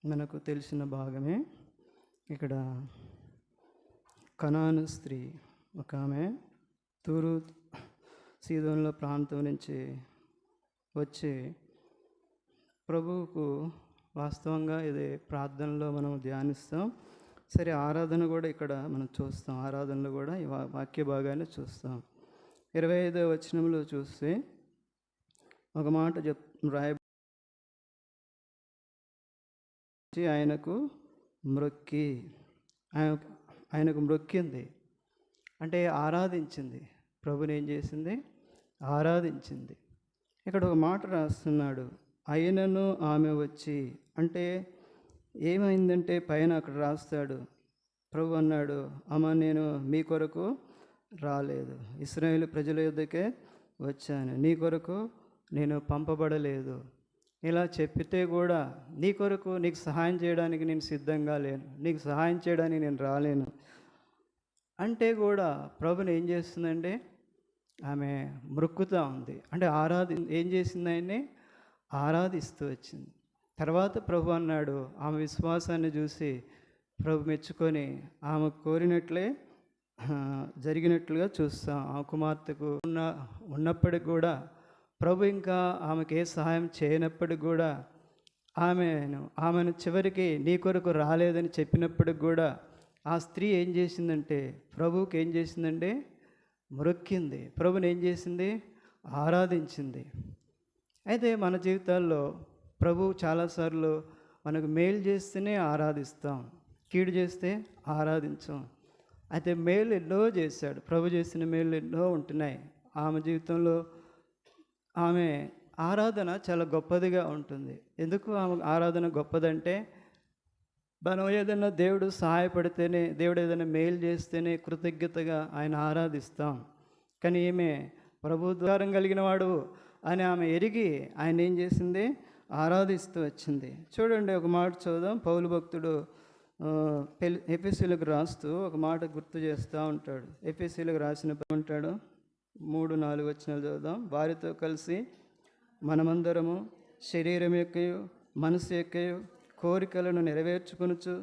మనకు తెలిసిన భాగమే. ఇక్కడ కనాను స్త్రీ ఒక ఆమె తూరు సీదోనుల ప్రాంతం నుంచి వచ్చి ప్రభువుకు వాస్తవంగా ఇది ప్రార్థనలో మనం ధ్యానిస్తాం. సరే, ఆరాధన కూడా ఇక్కడ మనం చూస్తాం. ఆరాధనలో కూడా ఈ వాక్య భాగాన్ని చూస్తాం. 25వ వచనంలో చూస్తే ఒక మాట ఆయనకు మ్రొక్కి ఆయనకు మ్రొక్కింది అంటే ఆరాధించింది. ప్రభుని ఏం చేసింది? ఆరాధించింది. ఇక్కడ ఒక మాట రాస్తున్నాడు, అయినను ఆమె వచ్చి. అంటే ఏమైందంటే పైన అక్కడ రాస్తాడు, ప్రభు అన్నాడు, అమ్మ నేను మీ కొరకు రాలేదు, ఇశ్రాయేలు ప్రజల యొద్దకే వచ్చాను, నీ కొరకు నేను పంపబడలేదు. ఇలా చెప్పితే కూడా నీ కొరకు నీకు సహాయం చేయడానికి నేను సిద్ధంగా లేను, నీకు సహాయం చేయడానికి నేను రాలేను అంటే కూడా ప్రభుని ఏం చేస్తుందంటే ఆమె మ్రొక్కుతూ ఉంది. అంటే ఏం చేసింది? ఆయన్ని ఆరాధిస్తూ వచ్చింది. తర్వాత ప్రభు అన్నాడు, ఆమె విశ్వాసాన్ని చూసి ప్రభు మెచ్చుకొని ఆమె కోరినట్లే జరిగినట్లుగా చూస్తాం. ఆ కుమార్తెకు ఉన్నప్పటికి కూడా ప్రభు ఇంకా ఆమెకి ఏ సహాయం చేయనప్పటికి కూడా ఆమెను చివరికి నీ కొరకు రాలేదని చెప్పినప్పటికి కూడా ఆ స్త్రీ ఏం చేసిందంటే ప్రభువుకి ఏం చేసిందంటే మ్రొక్కింది. ప్రభుని ఏం చేసింది? ఆరాధించింది. అయితే మన జీవితాల్లో ప్రభు చాలాసార్లు మనకు మేలు చేస్తేనే ఆరాధిస్తాం, కీడు చేస్తే ఆరాధించాం. అయితే మేలు ఎన్నో చేశాడు. ప్రభు చేసిన మేలు ఎన్నో ఉంటున్నాయి. ఆమె జీవితంలో ఆమె ఆరాధన చాలా గొప్పదిగా ఉంటుంది. ఎందుకు ఆమె ఆరాధన గొప్పదంటే మనం ఏదైనా దేవుడు సహాయపడితేనే, దేవుడు ఏదైనా మేలు చేస్తేనే కృతజ్ఞతగా ఆయన ఆరాధిస్తాం. కానీ ఈమె ప్రభు ద్వారం కలిగిన వాడు అని ఆమె ఎరిగి ఆయన ఏం చేసింది? ఆరాధిస్తూ వచ్చింది. చూడండి, ఒక మాట చూద్దాం. పౌలు భక్తుడు ఎఫెసీయులకు రాస్తూ ఒక మాట గుర్తు చేస్తూ ఉంటాడు. ఎఫెసీయులకు రాసిన ఉంటాడు 3-4 వచనాలు చదువుదాం. వారితో కలిసి మనమందరము శరీరం యొక్కయు మనసు యొక్కయు కోరికలను నెరవేర్చుకొనుచు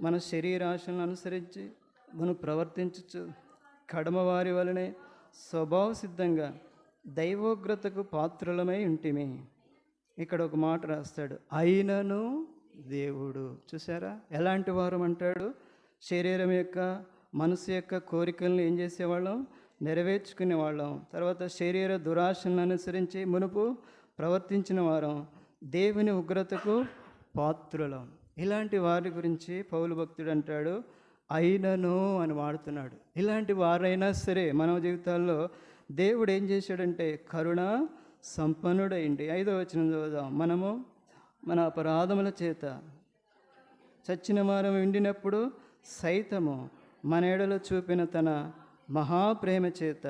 మన శరీరాశలను అనుసరించి మనం ప్రవర్తించచ్చు కడమవారి వలనే స్వభావ సిద్ధంగా దైవోగ్రతకు పాత్రులమై ఉంటిమి. ఇక్కడ ఒక మాట రాస్తాడు, అయినను దేవుడు. చూసారా ఎలాంటి వారం అంటాడు? శరీరం యొక్క మనసు యొక్క కోరికలను ఏం చేసేవాళ్ళం? నెరవేర్చుకునే వాళ్ళం. తర్వాత శరీర దురాశలను అనుసరించి మునుపు ప్రవర్తించిన వారం దేవుని ఉగ్రతకు పాత్రులం. ఇలాంటి వారి గురించి పౌలు భక్తుడు అంటాడు అయినను అని వాడుతున్నాడు. ఇలాంటి వారైనా సరే మన జీవితాల్లో దేవుడు ఏం చేశాడంటే కరుణ సంపన్నుడైంది. 5వ వచనం చదువుదాం. మనము మన అపరాధముల చేత చచ్చిన వారం ఎండినప్పుడు సైతము మన ఎడలో చూపిన తన మహాప్రేమ చేత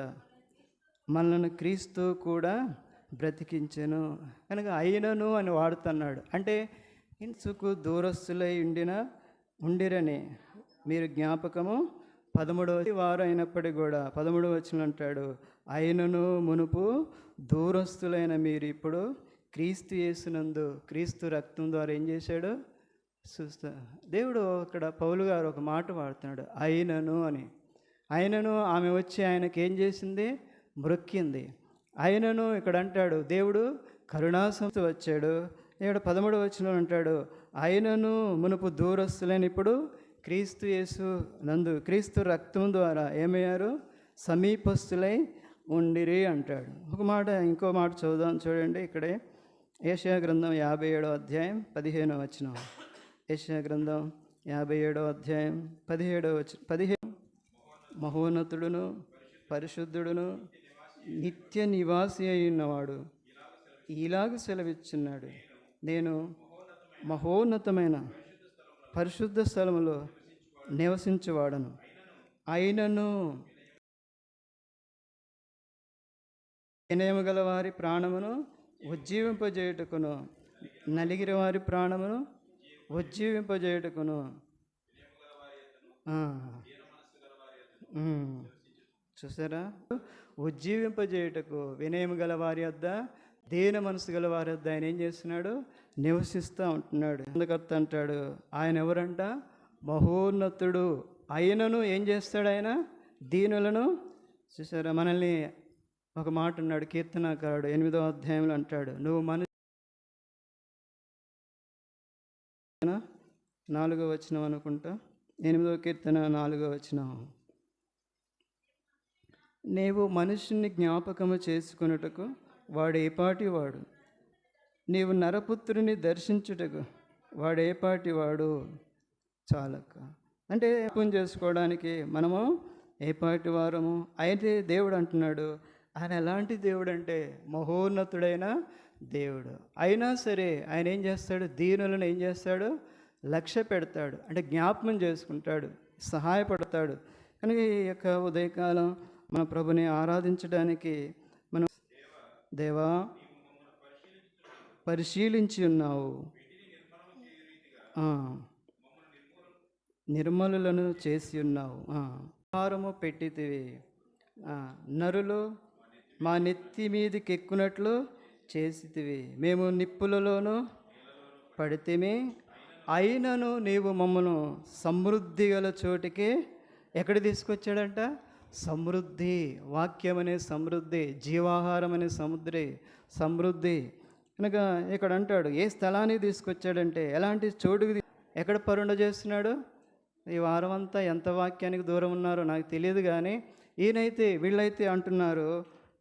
మనల్ని క్రీస్తు కూడా బ్రతికించెను. కనుక అయినను అని వాడుతున్నాడు. అంటే ఇంచుకు దూరస్తులై ఉండిరని మీరు జ్ఞాపకము 13వ వారు అయినప్పటికీ కూడా 13వ వచనం అంటాడు, అయినను మునుపు దూరస్తులైన మీరు ఇప్పుడు క్రీస్తు యేసునందు క్రీస్తు రక్తం ద్వారా ఏం చేశాడు? చూస్తా దేవుడు ఇక్కడ పౌలు గారు ఒక మాట వాడుతున్నాడు అయినను అని. అయినను ఆమె వచ్చి ఆయనకి ఏం చేసింది? మ్రొక్కింది. అయినను ఇక్కడ అంటాడు దేవుడు కరుణాసంతో వచ్చాడు. ఇక్కడ 13వ వచనంలో అంటాడు అయినను మునుపు దూరస్తులైన ఇప్పుడు క్రీస్తు యేసు నందు క్రీస్తు రక్తం ద్వారా ఏమయ్యారు? సమీపస్తులై ఉండిరి అంటాడు. ఒక మాట ఇంకో మాట చదువుదాం. చూడండి, ఇక్కడే యెషయా గ్రంథం 57వ అధ్యాయం 15వ వచనం. యెషయా గ్రంథం 57వ అధ్యాయం 17వ వచనం. 15 మహోన్నతుడును పరిశుద్ధుడును నిత్య నివాసి అయినవాడు ఇలాగ సెలవిచ్చున్నాడు, నేను మహోన్నతమైన పరిశుద్ధ స్థలములో నివసించువాడను. అయినను వినయము గల వారి ప్రాణమును ఉజ్జీవింపజేయుటకును నలిగిన వారి ప్రాణమును ఉజ్జీవింపజేయుటకును. చూసారా, ఉజ్జీవింపజేయుటకు వినయము గల వారి వద్ద దీన మనసు గల వారి వద్ద ఆయన ఏం చేస్తున్నాడు? నివసిస్తూ ఉంటున్నాడు. అందుకర్త అంటాడు, ఆయన ఎవరంట? మహోన్నతుడు. ఆయనను ఏం చేస్తాడు? ఆయన దీనులను చూసారా. మనల్ని ఒక మాట అన్నాడు కీర్తనాకారుడు 8వ అధ్యాయంలో అంటాడు, నువ్వు 4వ వచనం అనుకుంటా, 8వ కీర్తన 4వ వచనం. నీవు మనుషుని జ్ఞాపకము చేసుకొనుటకు వాడేపాటి వాడు, నీవు నరపుత్రుని దర్శించుటకు వాడేపాటి వాడు. చాలక అంటే జపం చేసుకోవడానికి మనము ఏపాటి వారము. అయితే దేవుడు అంటున్నాడు, ఆయన ఎలాంటి దేవుడు అంటే మహోన్నతుడైన దేవుడు. అయినా సరే ఆయన ఏం చేస్తాడు? దీనులను ఏం చేస్తాడు? లక్ష్య పెడతాడు, అంటే జ్ఞాపకం చేసుకుంటాడు, సహాయపడతాడు. కనుక ఈ యొక్క ఉదయకాలం మన ప్రభుని ఆరాధించడానికి మనం, దేవా పరిశీలించి ఉన్నావు, నిర్మలులను చేసి ఉన్నావు, ఆహారము పెట్టితివి, నరులు మా నెత్తి మీదకి ఎక్కునట్లు చేసితివి, మేము నిప్పులలోనూ పడితేమి, అయినను నీవు మమ్మను సమృద్ధి గల చోటికి ఎక్కడ తీసుకొచ్చాడంట? సమృద్ధి. వాక్యం అనే సమృద్ధి, జీవాహారం అనే సమృద్ధి. కనుక ఇక్కడ అంటాడు, ఏ స్థలానికి తీసుకొచ్చాడంటే ఎలాంటి చోటుకి, ఎక్కడ పరుండ చేస్తున్నాడు? ఈ వారం అంతా ఎంత వాక్యానికి దూరం ఉన్నారో నాకు తెలియదు, కానీ వీళ్ళైతే అంటున్నారు,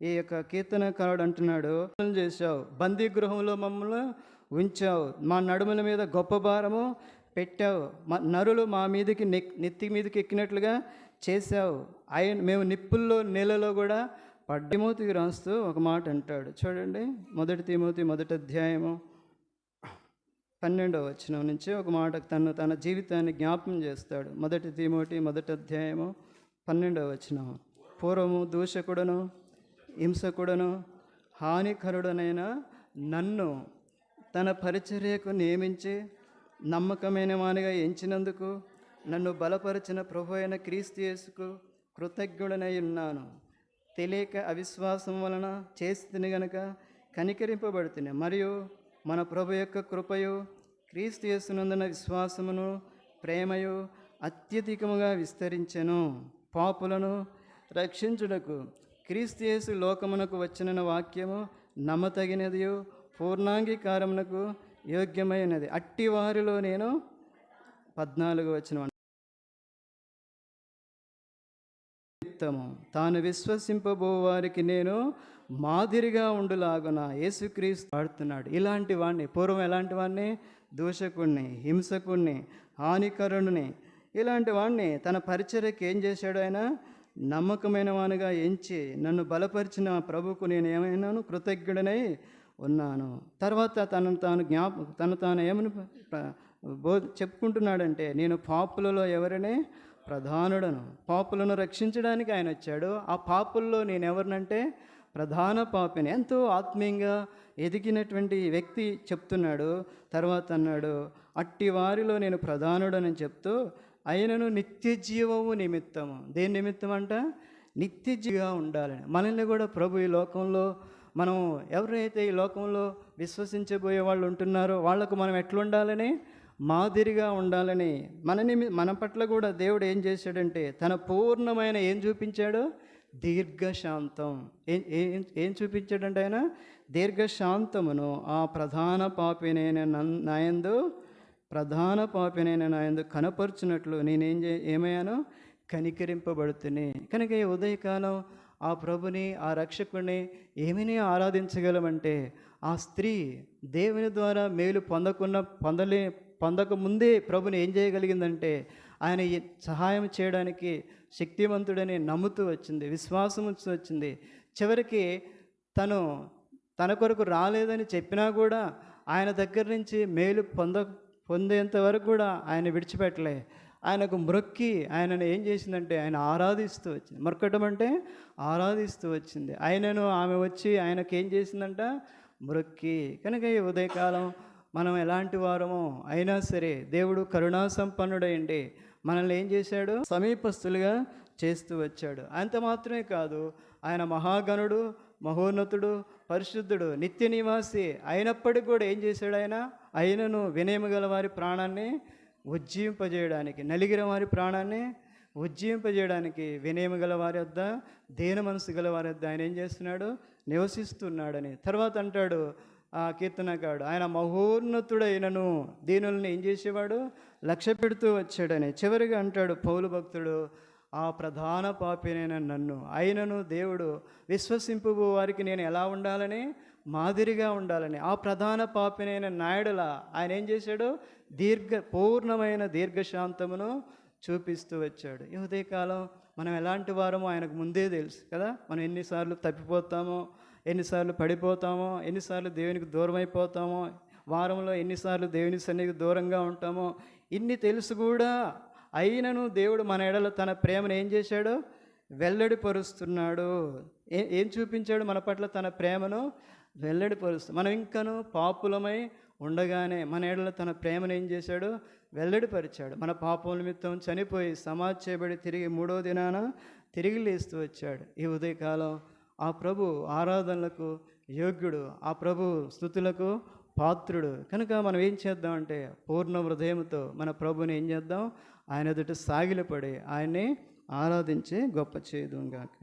ఈ యొక్క కీర్తనకారుడు అంటున్నాడు, చేశావు, బందీ గృహంలో మమ్మల్ని ఉంచావు, మా నడుముల మీద గొప్ప భారము పెట్టావు, నరులు మా మీదకి నెత్తి మీదకి ఎక్కినట్లుగా చేశావు, మేము నిప్పుల్లో నీళ్ళలో కూడా తిమోతికి రాస్తూ ఒక మాట అంటాడు చూడండి. 1 తిమోతి 1వ అధ్యాయము 12వ వచనం నుంచి ఒక మాట తన జీవితాన్ని జ్ఞాపకం చేస్తాడు. 1 తిమోతి 1వ అధ్యాయము 12వ వచనం. పూర్వము దూషకుడను హింసకుడను హానికరుడనైన నన్ను తన పరిచర్యకు నియమించి నమ్మకమైన వానిగా ఎంచినందుకు నన్ను బలపరిచిన ప్రభు అయిన క్రీస్తు యేసుకు కృతజ్ఞుడనై ఉన్నాను. తెలియక అవిశ్వాసం వలన చేసి గనుక కనికరింపబడుతుంది. మరియు మన ప్రభు యొక్క కృపయు క్రీస్తు యేసునందున విశ్వాసమును ప్రేమయు అత్యధికముగా విస్తరించెను. పాపులను రక్షించుటకు క్రీస్తు యేసు లోకమునకు వచ్చిన వాక్యము నమ్మతగినదియు పూర్ణాంగీకారమునకు యోగ్యమైనది. అట్టి వారిలో నేను 14వ వచనం, తాను విశ్వసింపబో వారికి నేను మాదిరిగా ఉండులాగున యేసుక్రీస్తు పాడుతున్నాడు. ఇలాంటి వాడిని, పూర్వం ఎలాంటి వాడిని? దూషకుణ్ణి, హింసకుణ్ణి, హానికరుణ్ణి, ఇలాంటి వాడిని తన పరిచర్యకి ఏం చేశాడు? ఆయన నమ్మకమైన వానిగా ఎంచి నన్ను బలపరిచిన ప్రభుకు నేను ఏమైనాను? కృతజ్ఞుడనై ఉన్నాను. తర్వాత తను తాను ఏమని చెప్పుకుంటున్నాడంటే, నేను పాపులలో ఎవరినే ప్రధానుడను. పాపులను రక్షించడానికి ఆయన వచ్చాడు. ఆ పాపుల్లో నేను ఎవరినంటే ప్రధాన పాపిని. ఎంతో ఆత్మీయంగా ఎదిగినటువంటి వ్యక్తి చెప్తున్నాడు. తర్వాత అన్నాడు, అట్టి వారిలో నేను ప్రధానుడని చెప్తూ, ఆయనను నిత్య జీవము నిమిత్తము. దేని నిమిత్తం అంట? నిత్య జీవిగా ఉండాలని. మనల్ని కూడా ప్రభు ఈ లోకంలో, మనం ఎవరైతే ఈ లోకంలో విశ్వసించబోయే వాళ్ళు ఉంటున్నారో వాళ్లకు మనం ఎట్లుండాలని? మాదిరిగా ఉండాలని. మన పట్ల కూడా దేవుడు ఏం చేశాడంటే తన పూర్ణమైన ఏం చూపించాడు? దీర్ఘశాంతం. ఏం చూపించాడంటే ఆయన దీర్ఘశాంతమును ఆ ప్రధాన పాపినైన నాయందు కనపరుచున్నట్లు నేనేం ఏమయ్యాను? కనికరింపబడుతుని. కనుక ఈ ఉదయకాలం ఆ ప్రభుని, ఆ రక్షకుడిని ఏమిని ఆరాధించగలమంటే, ఆ స్త్రీ దేవుని ద్వారా మేలు పొందకముందే ప్రభుని ఏం చేయగలిగిందంటే ఆయన సహాయం చేయడానికి శక్తివంతుడని నమ్ముతూ వచ్చింది, విశ్వాసం వచ్చింది. చివరికి తన కొరకు రాలేదని చెప్పినా కూడా ఆయన దగ్గర నుంచి మేలు పొందేంత వరకు కూడా ఆయన విడిచిపెట్టలే. ఆయనకు మ్రొక్కి ఆయనను ఏం చేసిందంటే ఆయన ఆరాధిస్తూ వచ్చింది. మొక్కటం అంటే ఆరాధిస్తూ వచ్చింది. ఆమె వచ్చి ఆయనకు ఏం చేసిందంట? మ్రొక్కి. కనుక ఈ ఉదయకాలం మనం ఎలాంటి వారమో అయినా సరే దేవుడు కరుణా సంపన్నుడైండి మనల్ని ఏం చేశాడు? సమీపస్తులుగా చేస్తూ వచ్చాడు. అంత మాత్రమే కాదు, ఆయన మహాగణుడు, మహోన్నతుడు, పరిశుద్ధుడు, నిత్య నివాసి అయినప్పటికీ కూడా ఏం చేశాడు? ఆయన అయినను వినయము గల వారి ప్రాణాన్ని ఉజ్జీవింపజేయడానికి, నలిగిన వారి ప్రాణాన్ని ఉజ్జీవింపజేయడానికి వినయము గల వారి వద్ద, దేన మనసు గల వారి వద్ద ఆయన ఏం చేస్తున్నాడు? నివసిస్తున్నాడని. తర్వాత అంటాడు ఆ కీర్తనకాడు, ఆయన మహోన్నతుడైనను దీనుల్ని ఏం చేసేవాడు? లక్ష్య పెడుతూ వచ్చాడని. చివరిగా అంటాడు పౌలు భక్తుడు, ఆ ప్రధాన పాపినైన నన్ను అయినను దేవుడు విశ్వసింపు వారికి నేను ఎలా ఉండాలని? మాదిరిగా ఉండాలని. ఆ ప్రధాన పాపినైన నాయుడుల ఆయన ఏం చేశాడు? పూర్ణమైన దీర్ఘశాంతమును చూపిస్తూ వచ్చాడు. ఈ ఉదయకాలం మనం ఎలాంటి వారమో ఆయనకు ముందే తెలుసు కదా. మనం ఎన్నిసార్లు తప్పిపోతామో, ఎన్నిసార్లు పడిపోతామో, ఎన్నిసార్లు దేవునికి దూరం అయిపోతామో, వారంలో ఎన్నిసార్లు దేవుని సన్నిధికి దూరంగా ఉంటామో ఇన్ని తెలుసు కూడా. అయినను దేవుడు మన ఎడల తన ప్రేమను ఏం చేశాడు? వెల్లడిపరుస్తున్నాడు. ఏం చూపించాడు మన పట్ల? తన ప్రేమను వెల్లడిపరుస్తాడు. మనం ఇంకను పాపులమై ఉండగానే మన ఎడల తన ప్రేమను ఏం చేశాడు? వెల్లడిపరిచాడు. మన పాపం నిమిత్తం చనిపోయి సమాధి చేయబడి తిరిగి 3వ దినాన తిరిగి లేస్తూ వచ్చాడు. ఈ ఉదయకాలం ఆ ప్రభు ఆరాధనలకు యోగ్యుడు, ఆ ప్రభు స్తుతులకు పాత్రుడు కనుక మనం ఏం చేద్దామంటే పూర్ణ హృదయంతో మన ప్రభుని ఏం చేద్దాం? ఆయన ఎదుట సాగిలపడి ఆయన్ని ఆరాధించి గొప్ప చేయుదుగాక.